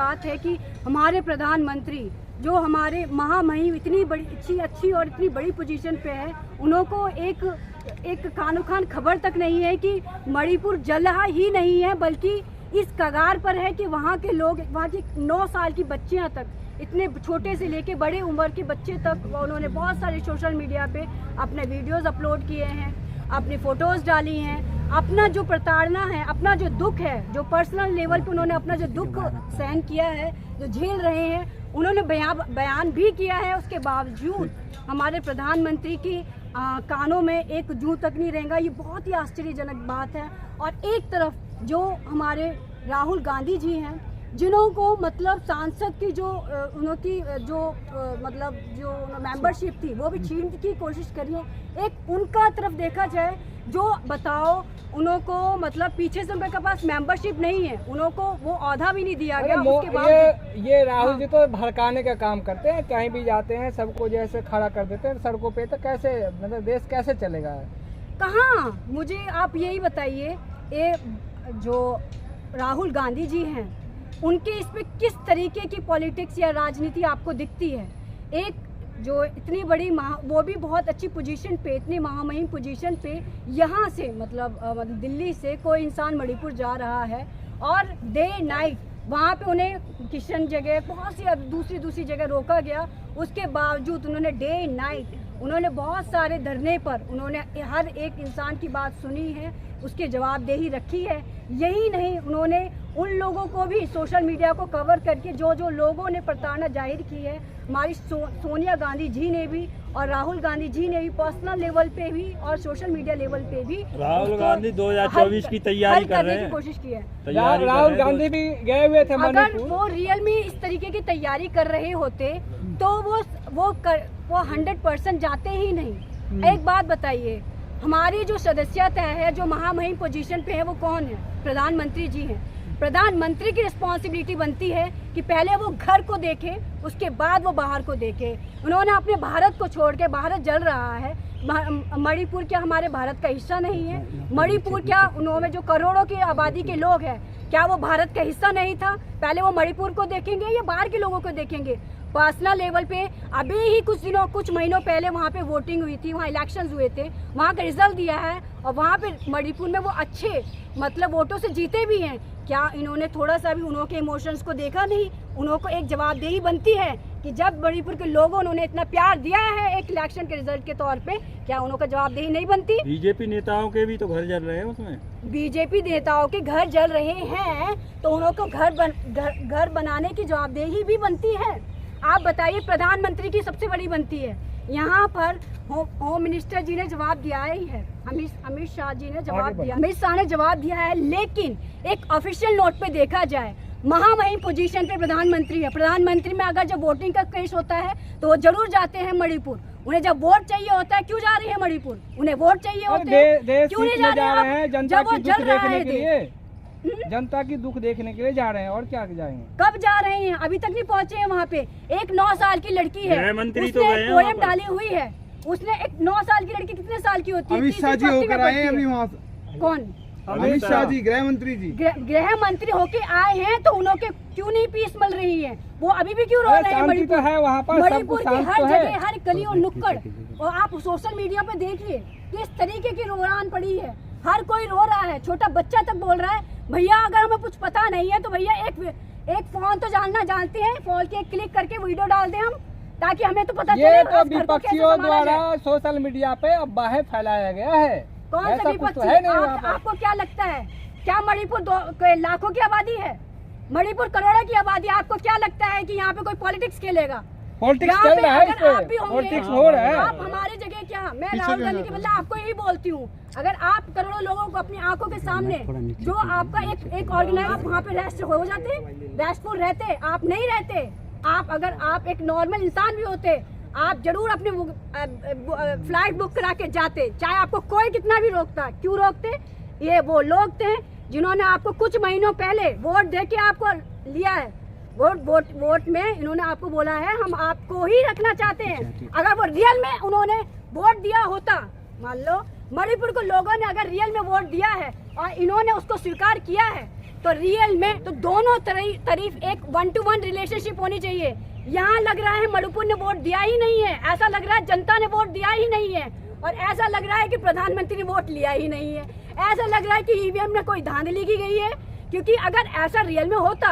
बात है कि हमारे प्रधानमंत्री जो हमारे महामहिम इतनी बड़ी अच्छी और इतनी बड़ी पोजीशन पे है, उनको एक कानो-खान खबर तक नहीं है कि मणिपुर जल रहा ही नहीं है, बल्कि इस कगार पर है कि वहाँ के लोग, वहाँ की 9 साल की बच्चियाँ तक, इतने छोटे से लेके बड़े उम्र के बच्चे तक, उन्होंने बहुत सारे सोशल मीडिया पे अपने वीडियोस अपलोड किए हैं, अपनी फ़ोटोज़ डाली हैं, अपना जो प्रताड़ना है, अपना जो दुख है, जो पर्सनल लेवल पे उन्होंने अपना जो दुख सहन किया है, जो झेल रहे हैं, उन्होंने बयान भी किया है। उसके बावजूद हमारे प्रधानमंत्री की कानों में एक जूं तक नहीं रहेगा। ये बहुत ही आश्चर्यजनक बात है। और एक तरफ जो हमारे राहुल गांधी जी हैं, जिन्हों को मतलब सांसद की जो उनकी जो मतलब जो मेंबरशिप थी वो भी छीनने की कोशिश करी है। एक उनका तरफ देखा जाए, जो बताओ उनको मतलब पीछे से उनके पास मेंबरशिप नहीं है, उनको वो औहदा भी नहीं दिया गया। उसके बाद ये राहुल जी तो भड़काने का काम करते हैं, कहीं भी जाते हैं सबको जैसे खड़ा कर देते हैं सड़कों पे, तो कैसे मतलब देश कैसे चलेगा? कहाँ, मुझे आप यही बताइए, ये जो राहुल गांधी जी हैं उनके इस पे किस तरीके की पॉलिटिक्स या राजनीति आपको दिखती है? एक जो इतनी बड़ी वो भी बहुत अच्छी पोजीशन पे, इतनी महामहिम पोजीशन पे, यहाँ से मतलब दिल्ली से कोई इंसान मणिपुर जा रहा है और डे नाइट वहाँ पे उन्हें किशन जगह बहुत सी दूसरी जगह रोका गया। उसके बावजूद उन्होंने डे नाइट उन्होंने बहुत सारे धरने पर उन्होंने हर एक इंसान की बात सुनी है, उसके जवाबदेही रखी है। यही नहीं, उन्होंने उन लोगों को भी सोशल मीडिया को कवर करके जो लोगों ने प्रताड़ना जाहिर की है, हमारी सोनिया गांधी जी ने भी और राहुल गांधी जी ने भी पर्सनल लेवल पे भी और सोशल मीडिया लेवल पे भी राहुल गांधी 2024 की तैयारी कर रहे हैं, कोशिश की है। राहुल गांधी भी गए हुए थे मणिपुर। अगर वो रियल में इस तरीके की तैयारी कर रहे होते तो वो 100% जाते ही नहीं। एक बात बताइए, हमारी जो सदस्यता है, जो महामहिम पोजीशन पे है, वो कौन है? प्रधानमंत्री जी हैं। प्रधानमंत्री की रिस्पॉन्सिबिलिटी बनती है कि पहले वो घर को देखे, उसके बाद वो बाहर को देखे। उन्होंने अपने भारत को छोड़ के, भारत जल रहा है, मणिपुर क्या हमारे भारत का हिस्सा नहीं है? मणिपुर क्या उन्होंने जो करोड़ों की आबादी के लोग हैं, क्या वो भारत का हिस्सा नहीं था? पहले वो मणिपुर को देखेंगे या बाहर के लोगों को देखेंगे? पर्सनल लेवल पे अभी ही कुछ महीनों पहले वहाँ पे वोटिंग हुई थी, वहाँ इलेक्शंस हुए थे, वहाँ का रिजल्ट दिया है और वहाँ पे मणिपुर में वो अच्छे मतलब वोटों से जीते भी हैं। क्या इन्होंने थोड़ा सा भी उन्होंने इमोशंस को देखा नहीं? उनको एक जवाबदेही बनती है कि जब मणिपुर के लोगों उन्होंने इतना प्यार दिया है एक इलेक्शन के रिजल्ट के तौर पे, क्या उनका जवाबदेही नहीं बनती? बीजेपी नेताओं के भी तो घर जल रहे हैं उसमें। बीजेपी नेताओं के घर जल रहे हैं तो उनको घर बनाने की जवाबदेही भी बनती है। आप बताइए, प्रधानमंत्री की सबसे बड़ी बनती है। यहाँ पर होम मिनिस्टर जी ने जवाब दिया ही है, अमित शाह जी ने जवाब दिया, अमित शाह ने जवाब दिया है। लेकिन एक ऑफिशियल नोट पे देखा जाए, महामहिम पोजीशन पे प्रधानमंत्री है। प्रधानमंत्री में अगर जब वोटिंग का केस होता है तो वो जरूर जाते हैं मणिपुर। उन्हें जब वोट चाहिए होता है, क्यों जा रही है मणिपुर? उन्हें वोट चाहिए होते हैं, क्यों नहीं जा रहे हैं? जब वो जल रहा है, जनता की दुख देखने के लिए जा रहे हैं, और क्या जाएंगे? कब जा रहे हैं? अभी तक नहीं पहुंचे हैं वहाँ पे। एक 9 साल की लड़की है, गृहमंत्री उसने एक पोएम डाली हुई है। उसने एक 9 साल की लड़की कितने साल की होती है? अमित शाह जी होकर आए हैं अभी वहाँ। कौन? अमित शाह जी, गृह मंत्री जी। गृह मंत्री होके आए हैं तो उनके क्यों नहीं पीस मिल रही है? वो अभी भी क्यों रो रहे हैं? मणिपुर है वहाँ पर, मणिपुर की हर जगह, हर गली और नुक्कड़, और आप सोशल मीडिया पे देखिए किस तरीके की रोरान पड़ी है। हर कोई रो रहा है, छोटा बच्चा तक बोल रहा है, भैया अगर हमें कुछ पता नहीं है तो भैया एक फोन तो जानते हैं, फोन के क्लिक करके वीडियो डाल दें हम, ताकि हमें तो पता चले। ये तो विपक्षियों द्वारा सोशल मीडिया पे अफवाहें फैलाया गया है। कौन सा विपक्षी? आपको क्या लगता है, क्या मणिपुर लाखों की आबादी है? मणिपुर करोड़ों की आबादी। आपको क्या लगता है कि यहाँ पे कोई पॉलिटिक्स खेलेगा? पॉलिटिक्स चल रहा है, पॉलिटिक्स हो रहा है। आप हमारी जगह क्या, मैं राहुल गांधी के बदले आपको यही बोलती हूँ, अगर आप करोड़ों लोगों को अपनी आंखों के सामने जो आपका एक ऑर्गेनाइज, आप वहाँ पे रेस्ट हो जाते, रेस्टफुल रहते, आप नहीं रहते। आप एक नॉर्मल इंसान भी होते, आप जरूर अपने फ्लाइट बुक करा के जाते, चाहे आपको कोई कितना भी रोकता। क्यों रोकते? ये वो लोग थे जिन्होंने आपको कुछ महीनों पहले वोट दे के आपको लिया है। वोट में इन्होंने आपको बोला है हम आपको ही रखना चाहते हैं। अगर वो रियल में उन्होंने वोट दिया होता, मान लो मणिपुर को लोगों ने अगर रियल में वोट दिया है और इन्होंने उसको स्वीकार किया है, तो रियल में तो दोनों तरफ एक 1-to-1 रिलेशनशिप होनी चाहिए। यहाँ लग रहा है मणिपुर ने वोट दिया ही नहीं है, ऐसा लग रहा है जनता ने वोट दिया ही नहीं है, और ऐसा लग रहा है कि प्रधानमंत्री ने वोट लिया ही नहीं है, ऐसा लग रहा है कि ईवीएम में कोई धांधली की गई है। क्योंकि अगर ऐसा रियल में होता,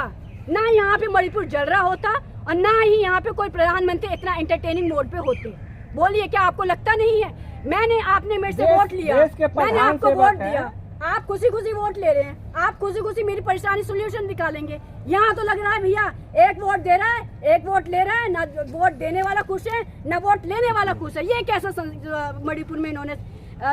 ना यहाँ पे मणिपुर जल रहा होता और ना ही यहाँ पे कोई प्रधानमंत्री इतना एंटरटेनिंग मोड पे होते। बोलिए, क्या आपको लगता नहीं है? आपने मेरे से वोट लिया, मैंने आपको वोट दिया, आप खुशी खुशी वोट ले रहे हैं, आप खुशी खुशी मेरी परेशानी सोल्यूशन निकालेंगे। यहाँ तो लग रहा है भैया एक वोट दे रहा है, एक वोट ले रहा है, ना वोट देने वाला खुश है ना वोट लेने वाला खुश है। ये कैसा मणिपुर में इन्होंने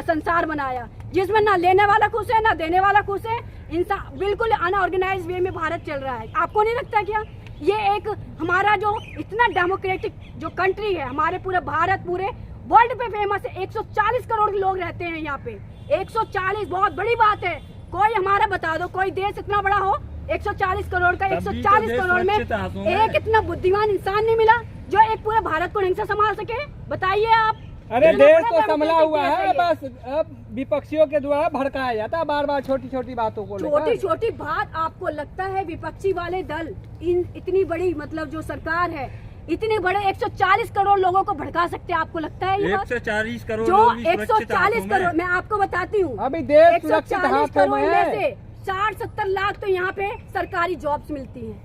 संसार बनाया जिसमें ना लेने वाला खुश है ना देने वाला खुश है। इंसान बिल्कुल अनऑर्गेनाइज वे में भारत चल रहा है। आपको नहीं लगता क्या ये एक हमारा जो इतना डेमोक्रेटिक जो कंट्री है, हमारे पूरे भारत पूरे वर्ल्ड पे फेमस है, 140 करोड़ लोग रहते हैं यहाँ पे, 140 बहुत बड़ी बात है। कोई हमारा बता दो कोई देश इतना बड़ा हो 140 करोड़ का, 140 करोड़ में एक इतना बुद्धिमान इंसान नहीं मिला जो एक पूरे भारत को ढंग से संभाल सके। बताइए आप। अरे देश तो संभला हुआ है, बस अब विपक्षियों के द्वारा भड़काया जाता है बार बार छोटी छोटी बातों को लेकर। छोटी छोटी बात आपको लगता है विपक्षी वाले दल इतनी बड़ी मतलब जो सरकार है इतने बड़े 140 करोड़ लोगों को भड़का सकते हैं? आपको लगता है ये 140 करोड़ जो 140 करोड़ मैं आपको बताती हूँ, अभी देश 140 करोड़ में से 60-70 लाख तो यहाँ पे सरकारी जॉब्स मिलती हैं,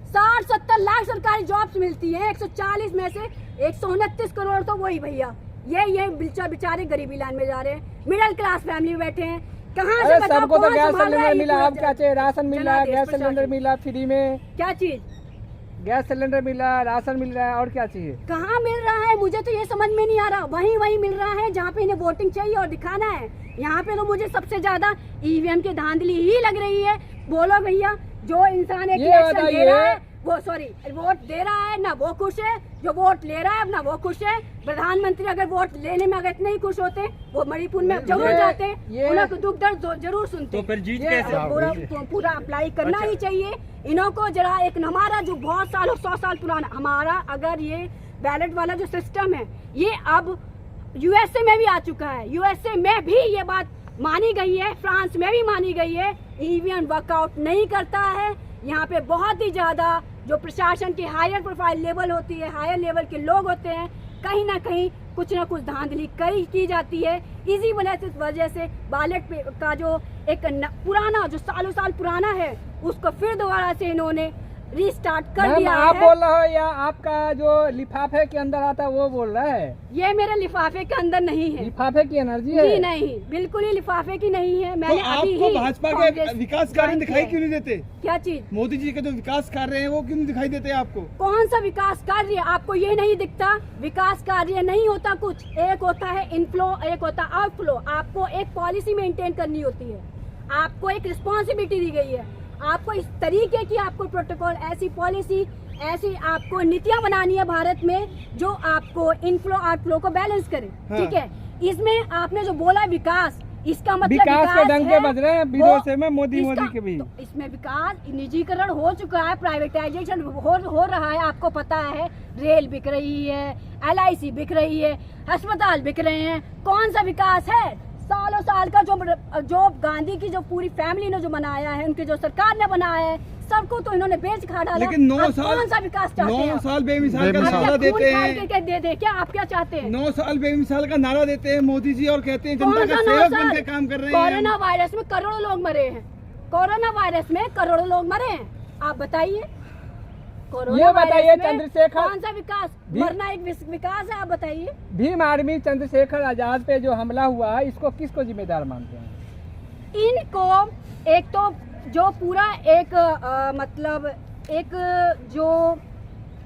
60-70 लाख सरकारी जॉब्स मिलती हैं। 140 में से 129 करोड़ तो वही भैया ये बेचारे गरीबी लाइन में जा रहे हैं, मिडिल क्लास फैमिली में बैठे हैं। कहाँ से बताओ? सबको तो गैस सिलेंडर मिला, अब क्या चाहिए? राशन मिल रहा है, गैस सिलेंडर मिला फ्री में, क्या चीज? गैस सिलेंडर मिल रहा है, राशन मिल रहा है, और क्या चाहिए? कहाँ मिल रहा है? मुझे तो ये समझ में नहीं आ रहा। वही मिल रहा है जहाँ पे इन्हें वोटिंग चाहिए और दिखाना है। यहाँ पे तो मुझे सबसे ज्यादा ईवीएम की धांधली ही लग रही है। बोलो भैया, जो इंसान एक इलेक्शन दे रहा है वो वोट दे रहा है ना वो खुश है, जो वोट ले रहा है ना वो खुश है। प्रधानमंत्री अगर वोट लेने में अगर इतने ही खुश होते वो मणिपुर में जरूर जाते, उन्हें दुख दर्द जरूर सुनते। तो फिर जीत कैसे? पूरा अप्लाई करना ही चाहिए इन्हों को। जरा एक हमारा जो बहुत सालों 100 साल पुराना हमारा अगर ये बैलेट वाला जो सिस्टम है ये अब यूएसए में भी आ चुका है, यूएसए में भी ये बात मानी गई है, फ्रांस में भी मानी गई है। ईवीएम वर्कआउट नहीं करता है। यहाँ पे बहुत ही ज्यादा जो प्रशासन की हायर प्रोफाइल लेवल होती है, हायर लेवल के लोग होते हैं, कहीं ना कहीं कुछ ना कुछ धांधली की जाती है। इसी वजह से बैलेट का जो एक पुराना जो सालों साल पुराना है उसको फिर दोबारा से इन्होंने रीस्टार्ट कर दिया है। आप बोल रहे हो या आपका जो लिफाफे के अंदर आता है वो बोल रहा है? ये मेरे लिफाफे के अंदर नहीं है, लिफाफे की एनर्जी है। जी नहीं, बिल्कुल ही लिफाफे की नहीं है। मैंने तो अभी आपको ही भाजपा के विकास कार्य दिखाई क्यों नहीं देते? क्या चीज? मोदी जी के जो विकास कार्य हैं वो क्यों नहीं दिखाई देते आपको? कौन सा विकास कार्य? आपको ये नहीं दिखता? विकास कार्य नहीं होता कुछ, एक होता है इनफ्लो, एक होता है आउटफ्लो। आपको एक पॉलिसी मेंटेन करनी होती है, आपको एक रिस्पॉन्सिबिलिटी दी गई है, आपको इस तरीके की आपको प्रोटोकॉल, ऐसी पॉलिसी, ऐसी आपको नीतियां बनानी है भारत में जो आपको इनफ्लो आउटफ्लो को बैलेंस करे। ठीक है, इसमें आपने जो बोला विकास, इसका मतलब विकास के डंके बज रहे हैं विदेशों में मोदी के भी। तो इसमें विकास निजीकरण हो चुका है, प्राइवेटाइजेशन हो रहा है, आपको पता है। रेल बिक रही है, LIC बिक रही है, अस्पताल बिक रहे हैं। कौन सा विकास है? सालों साल का जो गांधी की जो पूरी फैमिली ने जो बनाया है, उनकी जो सरकार ने बनाया है, सबको तो इन्होंने बेच खा डाला। लेकिन 9 साल कौन सा विकास चाहते हैं? 9 साल बेमिसाल का नारा देते हैं। दे क्या आप क्या चाहते हैं? 9 साल बेमिसाल का नारा देते हैं मोदी जी और कहते हैं जनता का सेवक बन के काम कर रहे हैं। कोरोना वायरस में करोड़ों लोग मरे हैं, कोरोना वायरस में करोड़ों लोग मरे हैं। आप बताइए, ये बताइए चंद्रशेखर, कौन सा विकास? मरना एक विकास है? आप बताइए। भीम आर्मी चंद्रशेखर आजाद पे जो हमला हुआ इसको किसको जिम्मेदार मानते हैं? इनको एक तो जो पूरा एक मतलब एक जो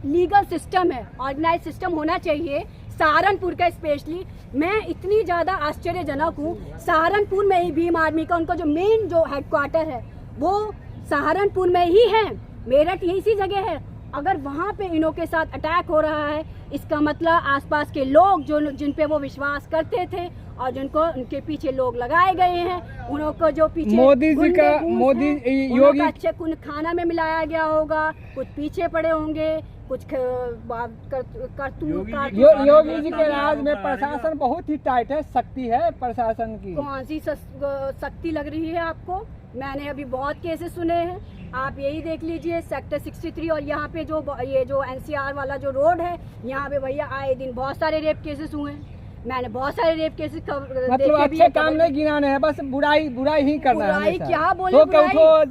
लीगल सिस्टम है, ऑर्गेनाइज सिस्टम होना चाहिए सहारनपुर का। स्पेशली मैं इतनी ज्यादा आश्चर्यजनक हूँ, सहारनपुर में ही भीम आर्मी का उनका जो मेन जो हेडक्वार्टर है वो सहारनपुर में ही है, मेरठ यही सी जगह है। अगर वहाँ पे इनों के साथ अटैक हो रहा है, इसका मतलब आसपास के लोग जो जिन पे वो विश्वास करते थे और जिनको उनके पीछे लोग लगाए गए हैं, उनको जो पीछे मोदी जी गुंडे का घूस मोदी हैं, योगी उनका अच्छे कुछ खाना में मिलाया गया होगा, कुछ पीछे पड़े होंगे, कुछ योगी जी के राज में प्रशासन बहुत ही टाइट है, सख्ती है प्रशासन की। कौन सी सख्ती लग रही है आपको? मैंने अभी बहुत केसेस सुने हैं, आप यही देख लीजिए सेक्टर 63 और यहाँ पे ये जो NCR वाला जो रोड है, यहाँ पे भैया आए दिन बहुत सारे रेप केसेस हुए हैं। मैंने बहुत सारे रेप केसेस मतलब अच्छे काम नहीं गिनाने हैं, बस बुराई ही करना है। बुराई क्या बोले, बुराई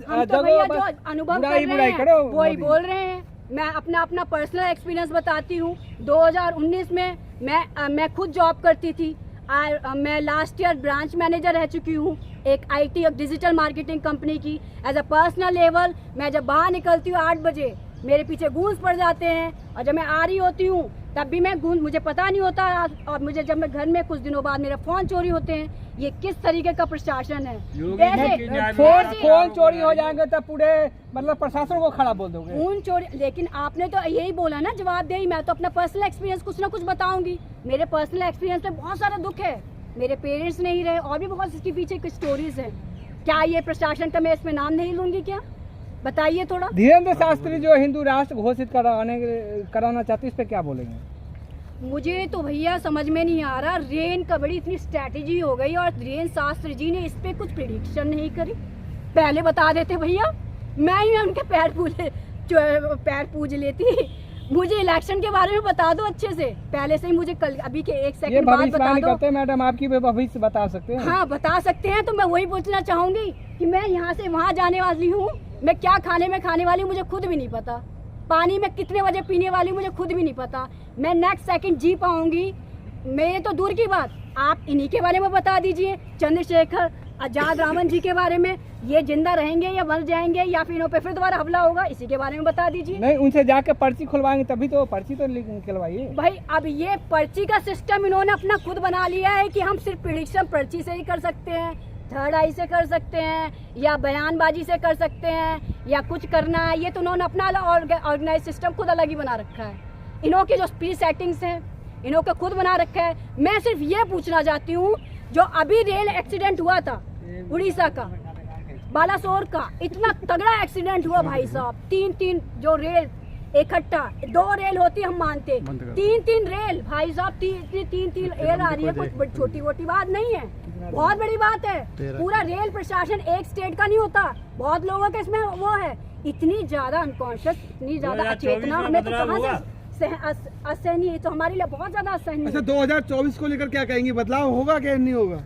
हम तो भैया जो अनुभव कर रहे हैं वही बोल रहे हैं। मैं अपना पर्सनल एक्सपीरियंस बताती हूँ। 2019 में मैं खुद जॉब करती थी। मैं लास्ट ईयर ब्रांच मैनेजर रह चुकी हूँ एक IT और डिजिटल मार्केटिंग कंपनी की। एज अ पर्सनल लेवल मैं जब बाहर निकलती हूँ 8 बजे, मेरे पीछे गूंज पड़ जाते हैं, और जब मैं आ रही होती हूँ तब भी मैं मुझे पता नहीं होता, और मुझे जब मैं घर में कुछ दिनों बाद मेरे फोन चोरी होते हैं। ये किस तरीके का प्रशासन है? फोन चोरी हो जाएंगे तो पूरे मतलब प्रशासन को खड़ा बोल दोगे? फोन चोरी, लेकिन आपने तो यही बोला ना जवाब दे। मैं तो अपना पर्सनल एक्सपीरियंस कुछ ना कुछ बताऊंगी। मेरे पर्सनल एक्सपीरियंस में बहुत सारा दुख है। मेरे पेरेंट्स नहीं रहे, और भी बहुत इसके पीछे कुछ स्टोरीज है। क्या ये प्रशासन का मैं इसमें नाम नहीं लूंगी? क्या बताइए थोड़ा। धीरेन्द्र शास्त्री जो हिंदू राष्ट्र घोषित कराना चाहते, इस पे क्या बोलेंगे? मुझे तो भैया समझ में नहीं आ रहा। रेन का बड़ी इतनी स्ट्रैटेजी हो गई, और रेन शास्त्री जी ने इस पे कुछ प्रिडिक्शन नहीं करी। पहले बता देते भैया, मैं ही उनके पैर पूज लेती। मुझे इलेक्शन के बारे में बता दो अच्छे से, पहले से ही मुझे कल अभी के 1 सेकंड बाद बता दो। करते हैं मैडम, आपकी भविष्य बता सकते हैं? हाँ बता सकते हैं। तो मैं वही पूछना चाहूंगी कि मैं यहाँ से वहाँ जाने वाली हूँ, मैं क्या खाने में खाने वाली मुझे खुद भी नहीं पता। पानी में कितने बजे पीने वाली मुझे खुद भी नहीं पता। मैं नेक्स्ट सेकंड जी पाऊंगी, मेरे तो दूर की बात, आप इन्हीं के बारे में बता दीजिए। चंद्रशेखर आजाद रावण जी के बारे में, ये जिंदा रहेंगे या मर जाएंगे, या फिर इन पे फिर दोबारा हमला होगा, इसी के बारे में बता दीजिए। नहीं, उनसे जाकर पर्ची खुलवाएंगे तभी तो। पर्ची तो निकलवाइए भाई। अब ये पर्ची का सिस्टम इन्होंने अपना खुद बना लिया है कि हम सिर्फ प्रेडिक्शन पर्ची से ही कर सकते हैं, थर्ड आई से कर सकते हैं, या बयानबाजी से कर सकते हैं, या कुछ करना है। ये तो उन्होंने अपना ऑर्गेनाइज सिस्टम खुद अलग ही बना रखा है। इन्हों के जो स्पीच सेटिंग्स हैं इन्हों का खुद बना रखा है। मैं सिर्फ ये पूछना चाहती हूँ, जो अभी रेल एक्सीडेंट हुआ था उड़ीसा का, बालासोर का, इतना तगड़ा एक्सीडेंट हुआ भाई साहब। 3 जो रेल इकट्ठा, 2 रेल होती हम मानते, 3 रेल भाई साहब, 3 रेल आ रही है। कुछ छोटी मोटी बात नहीं है, बहुत बड़ी बात है। पूरा रेल प्रशासन एक स्टेट का नहीं होता, बहुत लोगों का इसमें वो है। इतनी ज्यादा अनकॉन्शियस, इतनी ज्यादा अचेतना हमें तो कहाँ से असहनीय, तो हमारे लिए बहुत ज्यादा असहनीय। अच्छा, 2024 को लेकर क्या कहेंगी? बदलाव होगा क्या नहीं होगा?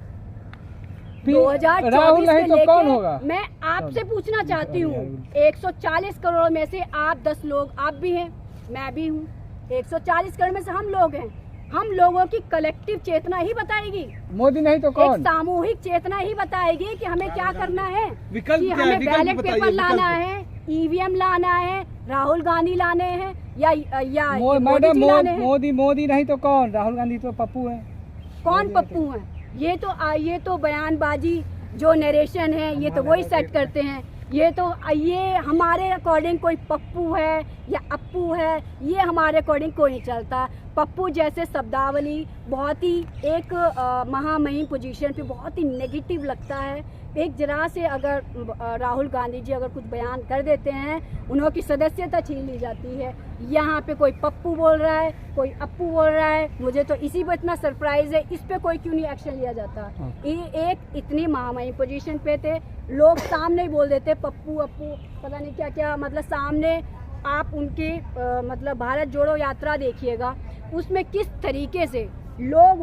2024 नहीं तो कौन होगा? मैं आपसे पूछना चाहती हूँ, 140 करोड़ में से आप 10 लोग, आप भी हैं, मैं भी हूँ, 140 करोड़ में से हम लोग हैं। हम लोगों की कलेक्टिव चेतना ही बताएगी, मोदी नहीं तो कौन? एक सामूहिक चेतना ही बताएगी कि हमें क्या करना है। विकल्प कि क्या हमें है? विकल्प बैलेट बताइए, पेपर लाना विकल्प। है, EVM लाना है, राहुल गांधी लाने हैं, या मैडम लाने हैं। मोदी नहीं तो कौन? राहुल गांधी तो पप्पू है। कौन पप्पू है? ये तो बयानबाजी जो नरेशन है, ये तो वही सेट करते हैं। ये हमारे अकॉर्डिंग कोई पप्पू है या अप्पू है, ये हमारे अकॉर्डिंग कोई नहीं चलता। पप्पू जैसे शब्दावली बहुत ही एक महामहिम पोजीशन पे बहुत ही नेगेटिव लगता है। एक जरा से अगर राहुल गांधी जी अगर कुछ बयान कर देते हैं, उन्हों की सदस्यता छीन ली जाती है। यहाँ पे कोई पप्पू बोल रहा है, कोई अप्पू बोल रहा है, मुझे तो इसी पर इतना सरप्राइज है। इस पे कोई क्यों नहीं एक्शन लिया जाता? ये एक इतनी महामहिम पोजीशन पे थे, लोग सामने ही बोल देते पप्पू अप्पू, पता नहीं क्या क्या, मतलब सामने। आप उनकी मतलब भारत जोड़ो यात्रा देखिएगा, उसमें किस तरीके से लोग